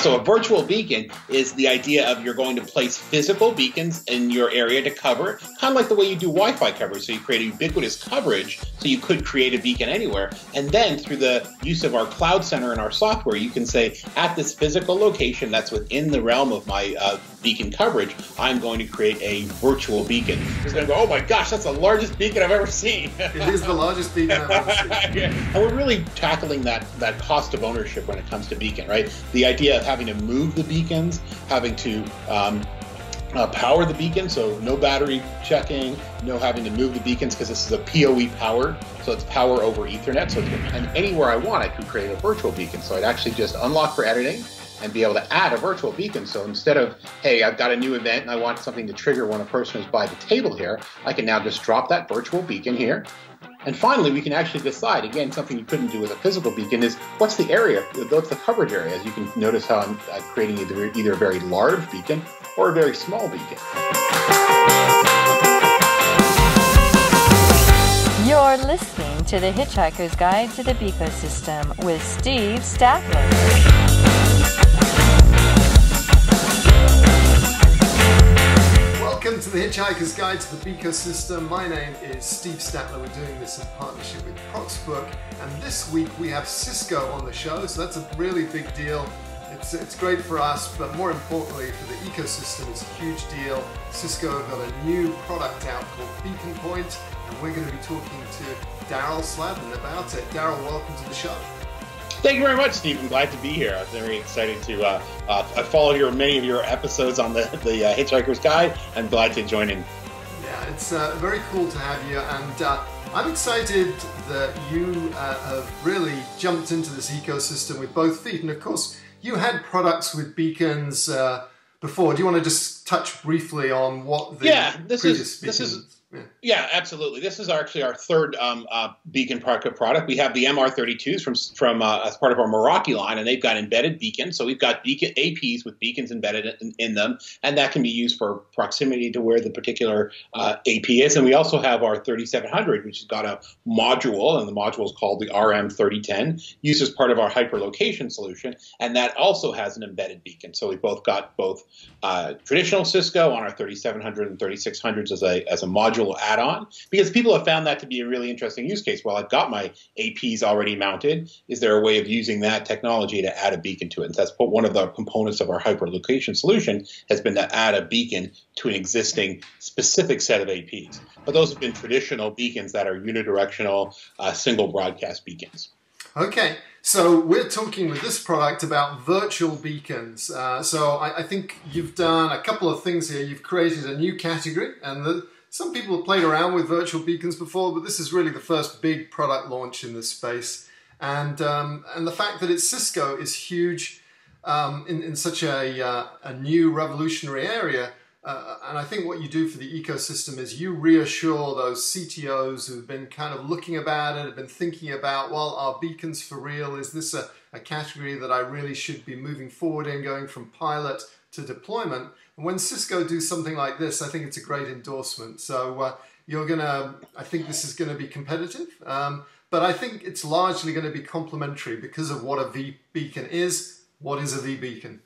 So a virtual beacon is the idea of you're going to place physical beacons in your area to cover, kind of like the way you do Wi-Fi coverage. So you create a ubiquitous coverage, so you could create a beacon anywhere. And then through the use of our cloud center and our software, you can say, at this physical location that's within the realm of my beacon coverage, I'm going to create a virtual beacon. It's going to go, oh my gosh, that's the largest beacon I've ever seen. It is the largest beacon I've ever seen. Yeah. And we're really tackling that cost of ownership when it comes to beacon, right? The idea of having to move the beacons, having to power the beacon, so no battery checking, no having to move the beacons because this is a PoE powered, so it's power over Ethernet. So and anywhere I want, I could create a virtual beacon. So I'd actually just unlock for editing and be able to add a virtual beacon. So instead of, hey, I've got a new event and I want something to trigger when a person is by the table here, I can now just drop that virtual beacon here. And finally, we can actually decide, again, something you couldn't do with a physical beacon is, what's the area, what's the coverage area? As you can notice how I'm creating either a very large beacon or a very small beacon. You're listening to The Hitchhiker's Guide to the Beacosystem with Steve Statler. Welcome to the Hitchhiker's Guide to the Beacosystem. My name is Steve Statler. We're doing this in partnership with Proxbook, and this week we have Cisco on the show, so that's a really big deal. It's great for us, but more importantly for the ecosystem, it's a huge deal. Cisco have got a new product out called Beacon Point, and we're going to be talking to Daryl Slavin about it. Daryl, welcome to the show. Thank you very much, Steve. I'm glad to be here. I'm very excited to. I followed many of your episodes on the Hitchhiker's Guide. I'm glad to join in. Yeah, it's very cool to have you, and I'm excited that you have really jumped into this ecosystem with both feet. And of course, you had products with beacons before. Do you want to just touch briefly on what the previous beacons? Yeah, absolutely. This is actually our third beacon product. We have the MR32s from as part of our Meraki line, and they've got embedded beacons. So we've got beacon APs with beacons embedded in them, and that can be used for proximity to where the particular AP is. And we also have our 3700, which has got a module, and the module is called the RM3010, used as part of our hyperlocation solution, and that also has an embedded beacon. So we've got both traditional Cisco on our 3700 and 3600s as a module add-on, because people have found that to be a really interesting use case. Well, I've got my APs already mounted. Is there a way of using that technology to add a beacon to it? And that's one of the components of our hyperlocation solution has been to add a beacon to an existing specific set of APs. But those have been traditional beacons that are unidirectional, single broadcast beacons. Okay, so we're talking with this product about virtual beacons. So I think you've done a couple of things here. You've created a new category, and some people have played around with virtual beacons before, but this is really the first big product launch in this space. And the fact that it's Cisco is huge in such a new revolutionary area. And I think what you do for the ecosystem is you reassure those CTOs who've been kind of looking about it, have been thinking about, well, are beacons for real? Is this a category that I really should be moving forward in, going from pilot to deployment? And when Cisco do something like this, I think it's a great endorsement. So I think this is going to be competitive, but I think it's largely going to be complementary because of what a vBeacon is. What is a vBeacon?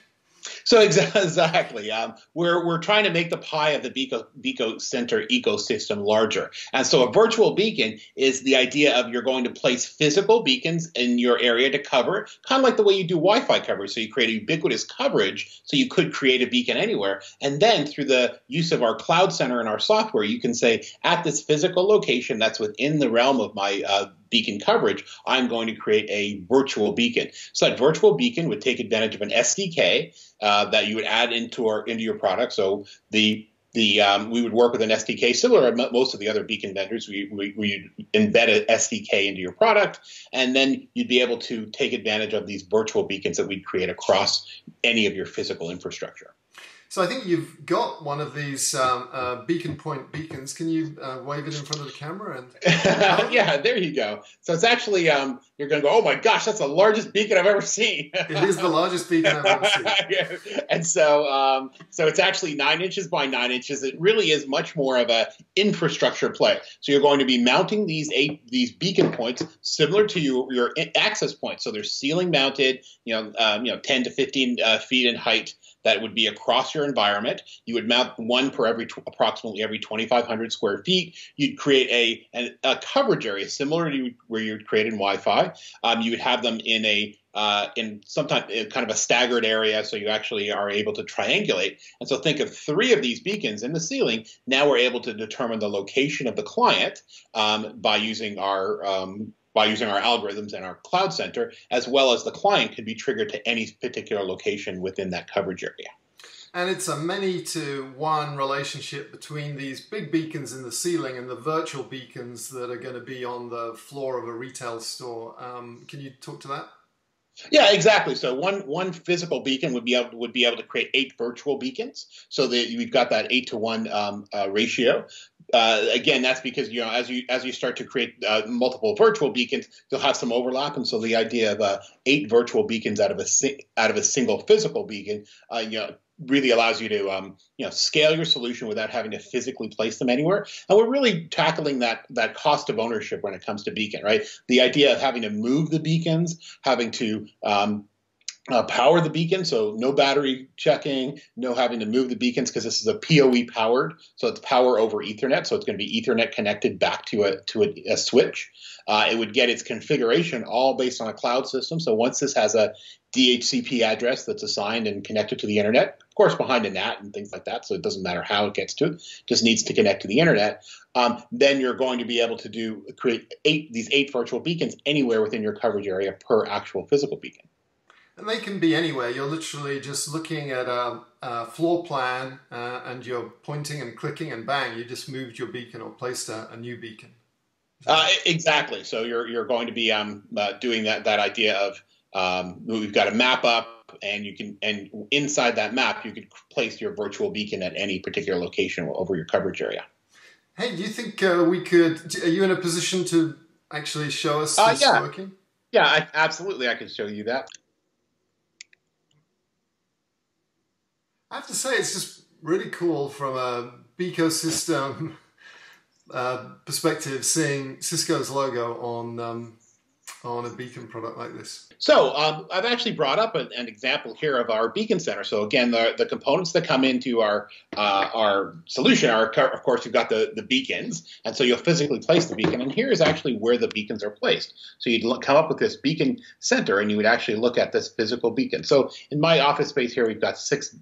So exactly, we're trying to make the pie of the Beacon Center ecosystem larger. And so a virtual beacon is the idea of you're going to place physical beacons in your area to cover, kind of like the way you do Wi-Fi coverage. So you create a ubiquitous coverage, so you could create a beacon anywhere. And then through the use of our cloud center and our software, you can say, at this physical location that's within the realm of my beacon coverage, I'm going to create a virtual beacon. So that virtual beacon would take advantage of an SDK that you would add into your product. So we would work with an SDK similar to most of the other beacon vendors. We embed an SDK into your product, and then you'd be able to take advantage of these virtual beacons that we'd create across any of your physical infrastructure. So I think you've got one of these Beacon Point beacons. Can you wave it in front of the camera? And yeah, there you go. So it's actually you're going to go, oh my gosh, that's the largest beacon I've ever seen. It is the largest beacon I've ever seen. Yeah. And so it's actually 9 inches by 9 inches. It really is much more of a infrastructure play. So you're going to be mounting these beacon points similar to your access points. So they're ceiling mounted, 10 to 15 feet in height. That would be across your environment. You would mount one per approximately every 2,500 square feet. You'd create a coverage area similar to where you would create in Wi-Fi. You would have them in sometimes kind of a staggered area, so you actually are able to triangulate. And so think of 3 of these beacons in the ceiling. Now we're able to determine the location of the client by using our algorithms and our cloud center, as well as the client could be triggered to any particular location within that coverage area. And it's a many-to-one relationship between these big beacons in the ceiling and the virtual beacons that are going to be on the floor of a retail store. Can you talk to that? Yeah, exactly. So one physical beacon would be able to create 8 virtual beacons. So that we've got that 8-to-1 ratio. Again, that's because as you start to create multiple virtual beacons, you'll have some overlap, and so the idea of 8 virtual beacons out of a single physical beacon, really allows you to scale your solution without having to physically place them anywhere. And we're really tackling that cost of ownership when it comes to beacon, right? The idea of having to move the beacons, having to power the beacon, so no battery checking, no having to move the beacons because this is a PoE powered, so it's power over Ethernet, so it's going to be Ethernet connected back to a switch. It would get its configuration all based on a cloud system. So once this has a DHCP address that's assigned and connected to the internet, of course behind a NAT and things like that, so it doesn't matter how it gets to it, just needs to connect to the internet. Then you're going to be able to create these 8 virtual beacons anywhere within your coverage area per actual physical beacon. And they can be anywhere. You're literally just looking at a floor plan and you're pointing and clicking and bang, you just moved your beacon or placed a new beacon. Exactly. So you're going to be doing that idea of we've got a map up, and inside that map you could place your virtual beacon at any particular location over your coverage area. Hey, do you think we could? Are you in a position to actually show us this working? Yeah, absolutely. I can show you that. I have to say, it's just really cool from a Beacosystem perspective, seeing Cisco's logo on a beacon product like this. So I've actually brought up an example here of our beacon center. So again, the components that come into our solution are, of course, you've got the beacons, and so you'll physically place the beacon. And here is actually where the beacons are placed. So you'd come up with this beacon center, and you would actually look at this physical beacon. So in my office space here, we've got 6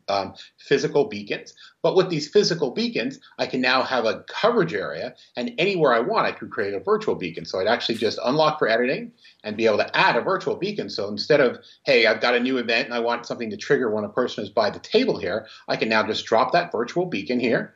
physical beacons. But with these physical beacons, I can now have a coverage area, and anywhere I want, I could create a virtual beacon. So I'd actually just unlock for editing and be able to add a virtual beacon. So instead of, hey, I've got a new event and I want something to trigger when a person is by the table here, I can now just drop that virtual beacon here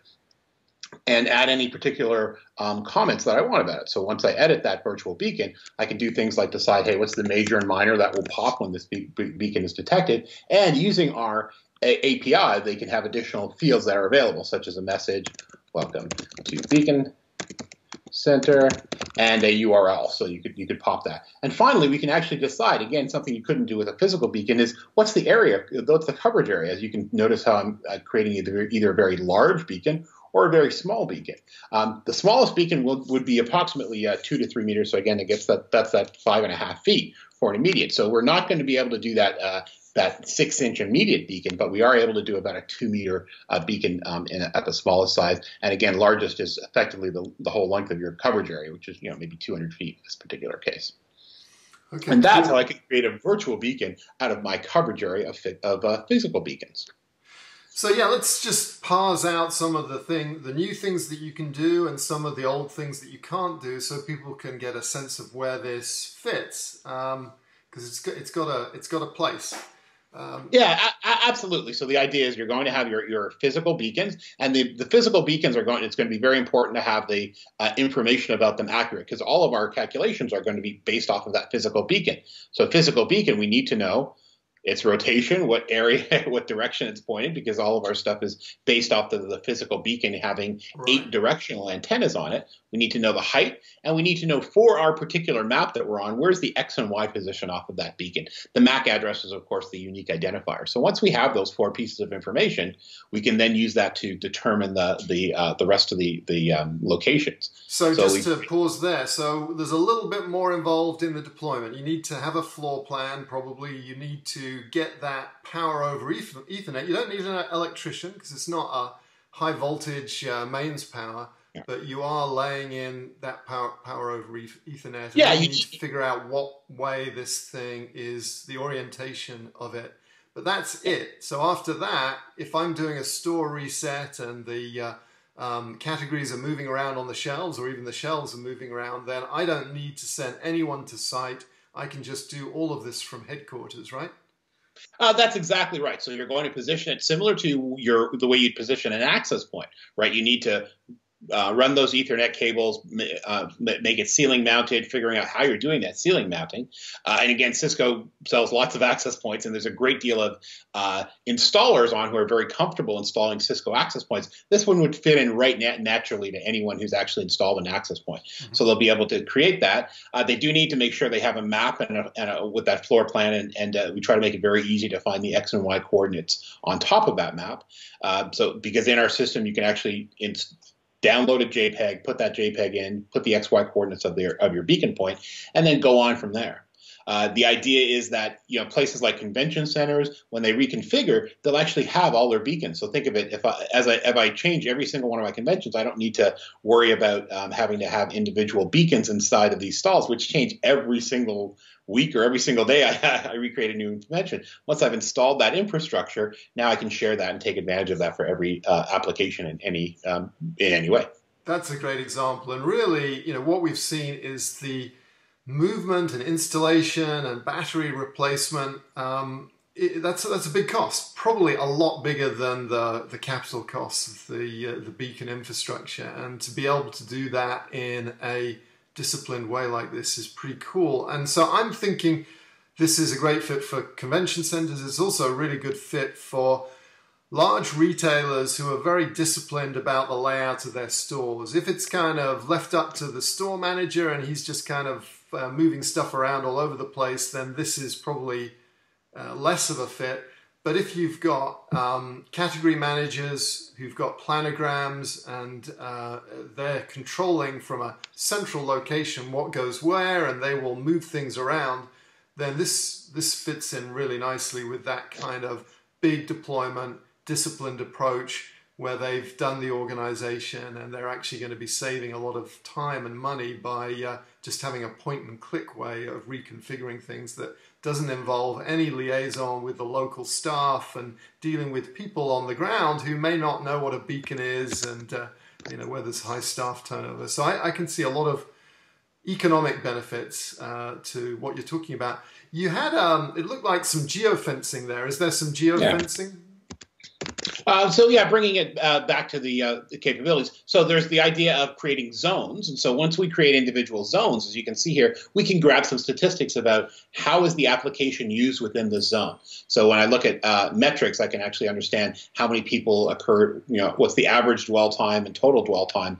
and add any particular comments that I want about it. So once I edit that virtual beacon, I can do things like decide, hey, what's the major and minor that will pop when this beacon is detected? And using our API, they can have additional fields that are available, such as a message, welcome to Beacon Center, and a URL. So you could pop that. And finally, we can actually decide, again, something you couldn't do with a physical beacon is what's the area, what's the coverage area. As you can notice how I'm creating either a very large beacon or a very small beacon. The smallest beacon would be approximately 2 to 3 meters. So again, that's that 5.5 feet for an immediate. So we're not going to be able to do that 6-inch immediate beacon, but we are able to do about a 2-meter beacon at the smallest size. And again, largest is effectively the whole length of your coverage area, which is maybe 200 feet in this particular case. Okay, and that's how I can create a virtual beacon out of my coverage area of physical beacons. So yeah, let's just parse out some of the new things that you can do and some of the old things that you can't do, so people can get a sense of where this fits, because it's got a place. Absolutely. So the idea is you're going to have your physical beacons, and the physical beacons it's going to be very important to have the information about them accurate, because all of our calculations are going to be based off of that physical beacon. So physical beacon, we need to know its rotation, what area, what direction it's pointing, because all of our stuff is based off the physical beacon having 8 directional antennas on it. We need to know the height, and we need to know for our particular map that we're on, where's the X and Y position off of that beacon. The MAC address is, of course, the unique identifier. So once we have those 4 pieces of information, we can then use that to determine the rest of the locations. So just to pause there, so there's a little bit more involved in the deployment. You need to have a floor plan, probably. You need to get that power over Ethernet. You don't need an electrician because it's not a high voltage mains power, but you are laying in that power over Ethernet. Yeah, you need to figure out what way this thing is, the orientation of it. But that's it. So after that, if I'm doing a store reset and the categories are moving around on the shelves, or even the shelves are moving around, then I don't need to send anyone to site. I can just do all of this from headquarters, right? That's exactly right. So you're going to position it similar to the way you'd position an access point, right? You need to run those Ethernet cables, make it ceiling mounted, figuring out how you're doing that ceiling mounting. And again, Cisco sells lots of access points, and there's a great deal of installers on who are very comfortable installing Cisco access points. This one would fit in right naturally to anyone who's actually installed an access point. Mm-hmm. So they'll be able to create that. They do need to make sure they have a map with that floor plan, and we try to make it very easy to find the X and Y coordinates on top of that map. So because in our system, you can actually download a JPEG, put that JPEG in, put the XY coordinates of your beacon point, and then go on from there. The idea is that places like convention centers, when they reconfigure, they'll actually have all their beacons. So think of it, if I change every single one of my conventions, I don't need to worry about having to have individual beacons inside of these stalls, which change every single week or every single day. I recreate a new convention. Once I've installed that infrastructure, now I can share that and take advantage of that for every application in any way. That's a great example. And really, what we've seen is the movement and installation and battery replacement. That's a big cost, probably a lot bigger than the capital costs of the beacon infrastructure. And to be able to do that in a disciplined way like this is pretty cool. And so I'm thinking this is a great fit for convention centers. It's also a really good fit for large retailers who are very disciplined about the layout of their stores. If it's kind of left up to the store manager and he's just kind of moving stuff around all over the place, then this is probably less of a fit. But if you've got category managers who've got planograms and they're controlling from a central location what goes where, and they will move things around, then this fits in really nicely with that kind of big deployment, disciplined approach where they've done the organization and they're actually going to be saving a lot of time and money by just having a point and click way of reconfiguring things that doesn't involve any liaison with the local staff and dealing with people on the ground who may not know what a beacon is and where there's high staff turnover. So I can see a lot of economic benefits to what you're talking about. You had, it looked like some geofencing there. Is there some geofencing? Bringing it back to the capabilities. So there's the idea of creating zones. And so once we create individual zones, as you can see here, we can grab some statistics about how is the application used within the zone. So when I look at metrics, I can actually understand how many people occur, what's the average dwell time and total dwell time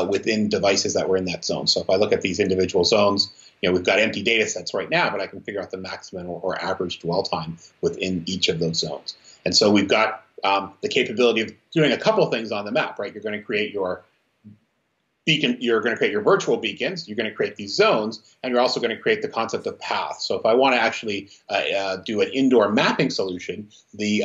within devices that were in that zone. So if I look at these individual zones, we've got empty data sets right now, but I can figure out the maximum or average dwell time within each of those zones. And so we've got the capability of doing a couple of things on the map, right? You're going to create your beacon, you're going to create your virtual beacons, you're going to create these zones, and you're also going to create the concept of paths. So if I want to actually do an indoor mapping solution,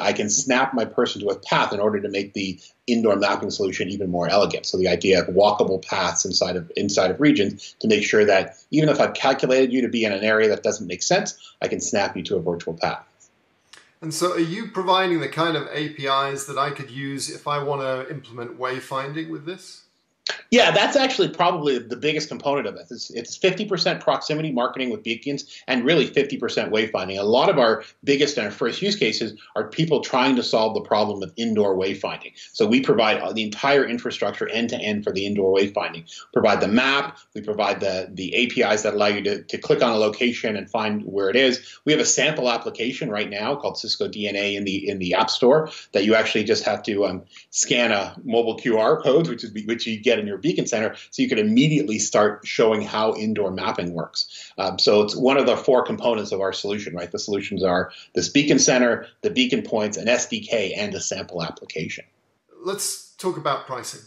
I can snap my person to a path in order to make the indoor mapping solution even more elegant. So the idea of walkable paths inside of regions to make sure that even if I've calculated you to be in an area that doesn't make sense, I can snap you to a virtual path. And so are you providing the kind of APIs that I could use if I want to implement wayfinding with this? Yeah, that's actually probably the biggest component of it. It's 50% proximity marketing with beacons and really 50% wayfinding. A lot of our biggest and our first use cases are people trying to solve the problem of indoor wayfinding. So we provide the entire infrastructure end to end for the indoor wayfinding. Provide the map, we provide the APIs that allow you to click on a location and find where it is. We have a sample application right now called Cisco DNA in the App Store that you actually just have to scan a mobile QR code, which you get in your Beacon Center, so you can immediately start showing how indoor mapping works. So it's one of the four components of our solution, right? The solutions are this Beacon Center, the Beacon Points, an SDK, and a sample application. Let's talk about pricing.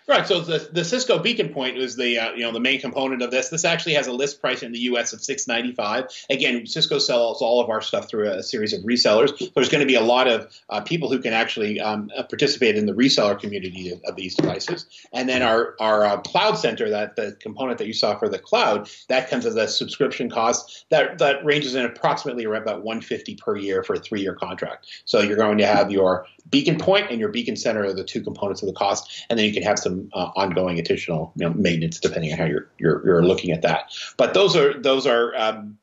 Right. So the Cisco Beacon Point is the main component of this. This actually has a list price in the U.S. of $695. Again, Cisco sells all of our stuff through a series of resellers. So there's going to be a lot of people who can actually participate in the reseller community of these devices. And then our Cloud Center, that the component that you saw for the cloud, that comes as a subscription cost that ranges in approximately around about $150 per year for a 3-year contract. So you're going to have your Beacon Point and your Beacon Center are the two components of the cost, and then you can have some ongoing additional maintenance depending on how you're looking at that. But those are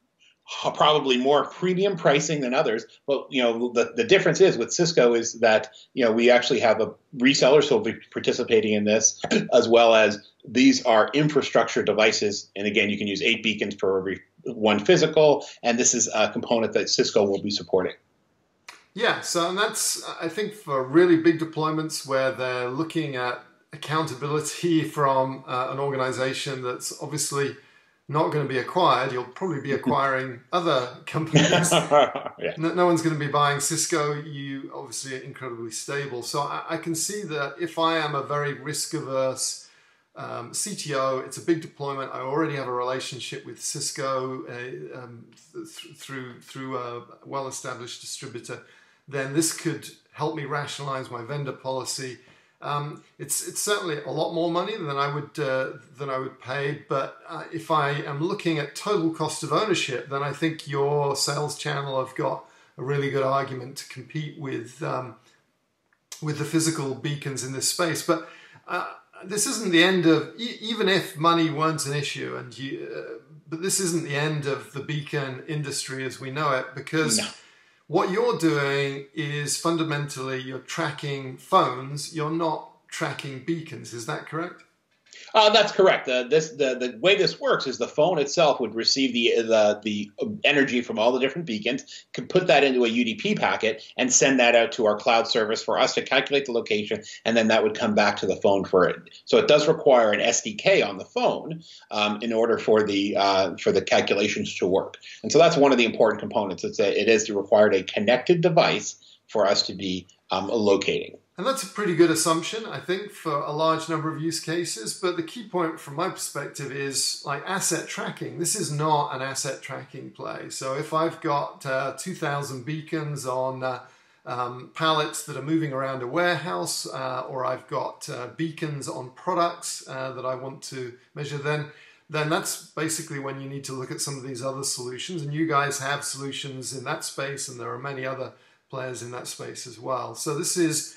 probably more premium pricing than others. But the difference is with Cisco is that we actually have a reseller, so we'll be participating in this, as well as these are infrastructure devices. And again, you can use 8 beacons for every one physical, and this is a component that Cisco will be supporting. Yeah, so and that's, I think, for really big deployments where they're looking at accountability from an organization that's obviously not going to be acquired. You'll probably be acquiring other companies. Yeah. No one's going to be buying Cisco. You obviously are incredibly stable. So I can see that if I am a very risk-averse CTO, it's a big deployment. I already have a relationship with Cisco through a well-established distributor. Then this could help me rationalize my vendor policy. It's certainly a lot more money than I would pay, but if I am looking at total cost of ownership, then I think your sales channel have got a really good argument to compete with the physical beacons in this space. But this isn't the end of, even if money weren't an issue, but this isn't the end of the beacon industry as we know it, because what you're doing is fundamentally you're tracking phones, you're not tracking beacons. Is that correct? That's correct. The way this works is the phone itself would receive the energy from all the different beacons, could put that into a UDP packet, and send that out to our cloud service for us to calculate the location, and then that would come back to the phone for it. So it does require an SDK on the phone in order for the calculations to work. And so that's one of the important components. It is required a connected device for us to be locating. And that's a pretty good assumption, I think, for a large number of use cases. But the key point from my perspective is like asset tracking. This is not an asset tracking play. So if I've got 2,000 beacons on pallets that are moving around a warehouse, or I've got beacons on products that I want to measure, then that's basically when you need to look at some of these other solutions. And you guys have solutions in that space, and there are many other players in that space as well. So this is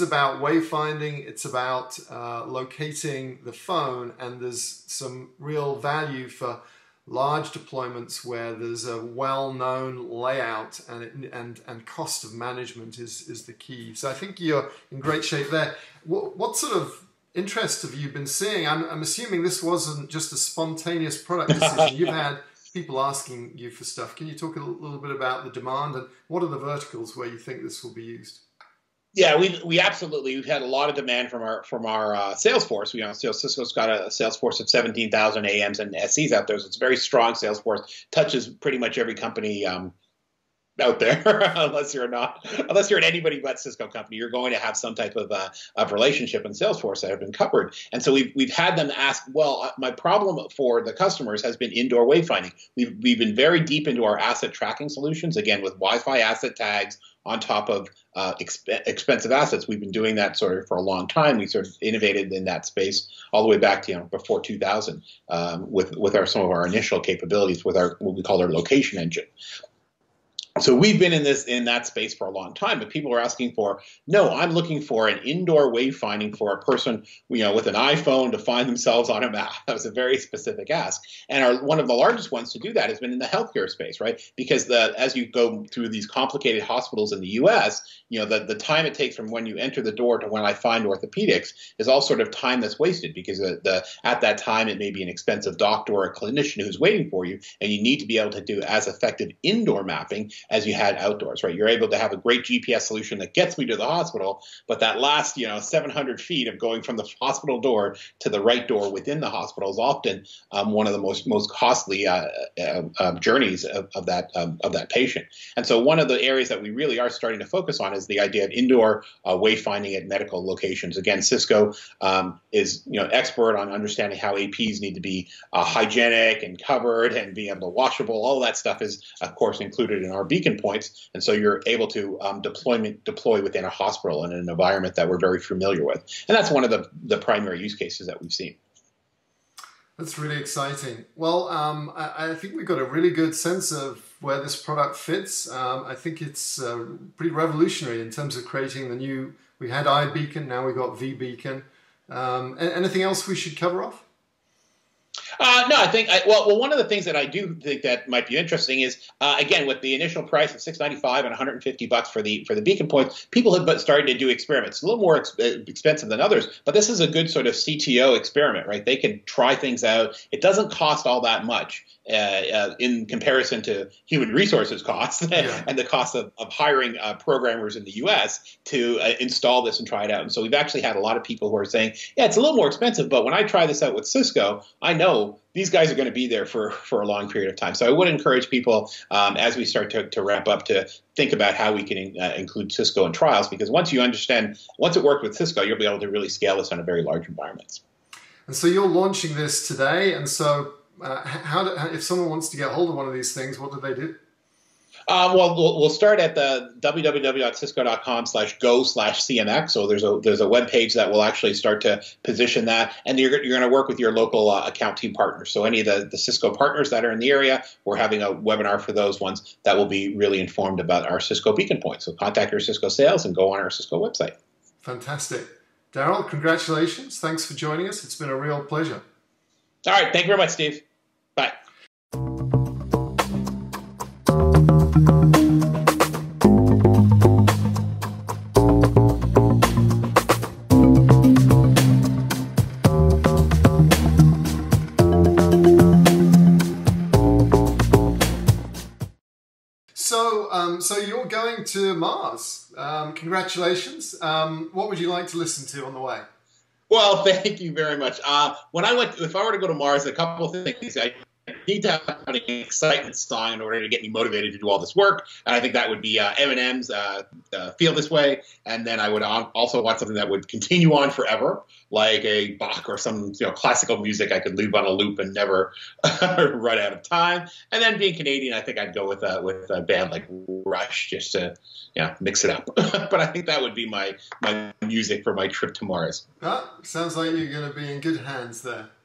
about wayfinding, it's about locating the phone, and there's some real value for large deployments where there's a well-known layout and cost of management is the key. So I think you're in great shape there. What sort of interest have you been seeing? I'm assuming this wasn't just a spontaneous product decision. You've had people asking you for stuff. Can you talk a little bit about the demand and what are the verticals where you think this will be used? Yeah, we've had a lot of demand from our sales force. Cisco's got a sales force of 17,000 AMs and SEs out there, so it's a very strong sales force. Touches pretty much every company out there, unless you're at anybody but Cisco company, you're going to have some type of relationship in Salesforce that have been covered. And so we've had them ask, well, my problem for the customers has been indoor wayfinding. We've been very deep into our asset tracking solutions, again, with Wi-Fi asset tags on top of expensive assets. We've been doing that sort of for a long time. We sort of innovated in that space all the way back to before 2000 with some of our initial capabilities with what we call our location engine. So we've been in that space for a long time, but people are asking for, no, I'm looking for an indoor wayfinding for a person, with an iPhone to find themselves on a map. That was a very specific ask. And one of the largest ones to do that has been in the healthcare space, right? Because as you go through these complicated hospitals in the US, the time it takes from when you enter the door to when I find orthopedics is all sort of time that's wasted, because at that time it may be an expensive doctor or a clinician who's waiting for you, and you need to be able to do as effective indoor mapping as you had outdoors, right? You're able to have a great GPS solution that gets me to the hospital, but that last, 700 feet of going from the hospital door to the right door within the hospital is often one of the most costly journeys of that patient. And so one of the areas that we really are starting to focus on is the idea of indoor wayfinding at medical locations. Again, Cisco is expert on understanding how APs need to be hygienic and covered and being able to washable. All that stuff is, of course, included in our beacon points, and so you're able to deploy within a hospital in an environment that we're very familiar with, and that's one of the primary use cases that we've seen. That's really exciting. Well, I think we've got a really good sense of where this product fits. I think it's pretty revolutionary in terms of creating the new. We had iBeacon, now we've got vBeacon. Anything else we should cover off? No, I think, well, one of the things that I do think that might be interesting is, again, with the initial price of $695 and $150 for the beacon points, people have started to do experiments. A little more expensive than others, but this is a good sort of CTO experiment, right? They can try things out. It doesn't cost all that much in comparison to human resources costs and the cost of hiring programmers in the U.S. to install this and try it out. And so we've actually had a lot of people who are saying, yeah, it's a little more expensive, but when I try this out with Cisco, I know these guys are going to be there for a long period of time. So I would encourage people as we start to ramp up to think about how we can include Cisco in trials, because once it worked with Cisco, you'll be able to really scale this on a very large environments. And so you're launching this today. And so if someone wants to get hold of one of these things, what do they do? Well, we'll start at the www.cisco.com/go/CMX. So there's a web page that will actually start to position that, and you're going to work with your local account team partners. So any of the Cisco partners that are in the area, we're having a webinar for those ones that will be really informed about our Cisco Beacon Point. So contact your Cisco sales and go on our Cisco website. Fantastic. Daryl, congratulations. Thanks for joining us. It's been a real pleasure. All right. Thank you very much, Steve. Bye. So you're going to Mars. Congratulations. What would you like to listen to on the way? Well, thank you very much. If I were to go to Mars, a couple of things. I need to have an excitement song in order to get me motivated to do all this work. And I think that would be Eminem's Feel This Way. And then I would also want something that would continue on forever, like a Bach or some classical music I could leave on a loop and never run out of time. And then being Canadian, I think I'd go with a band like Rush, just to mix it up. But I think that would be my music for my trip to Mars. Sounds like you're going to be in good hands there.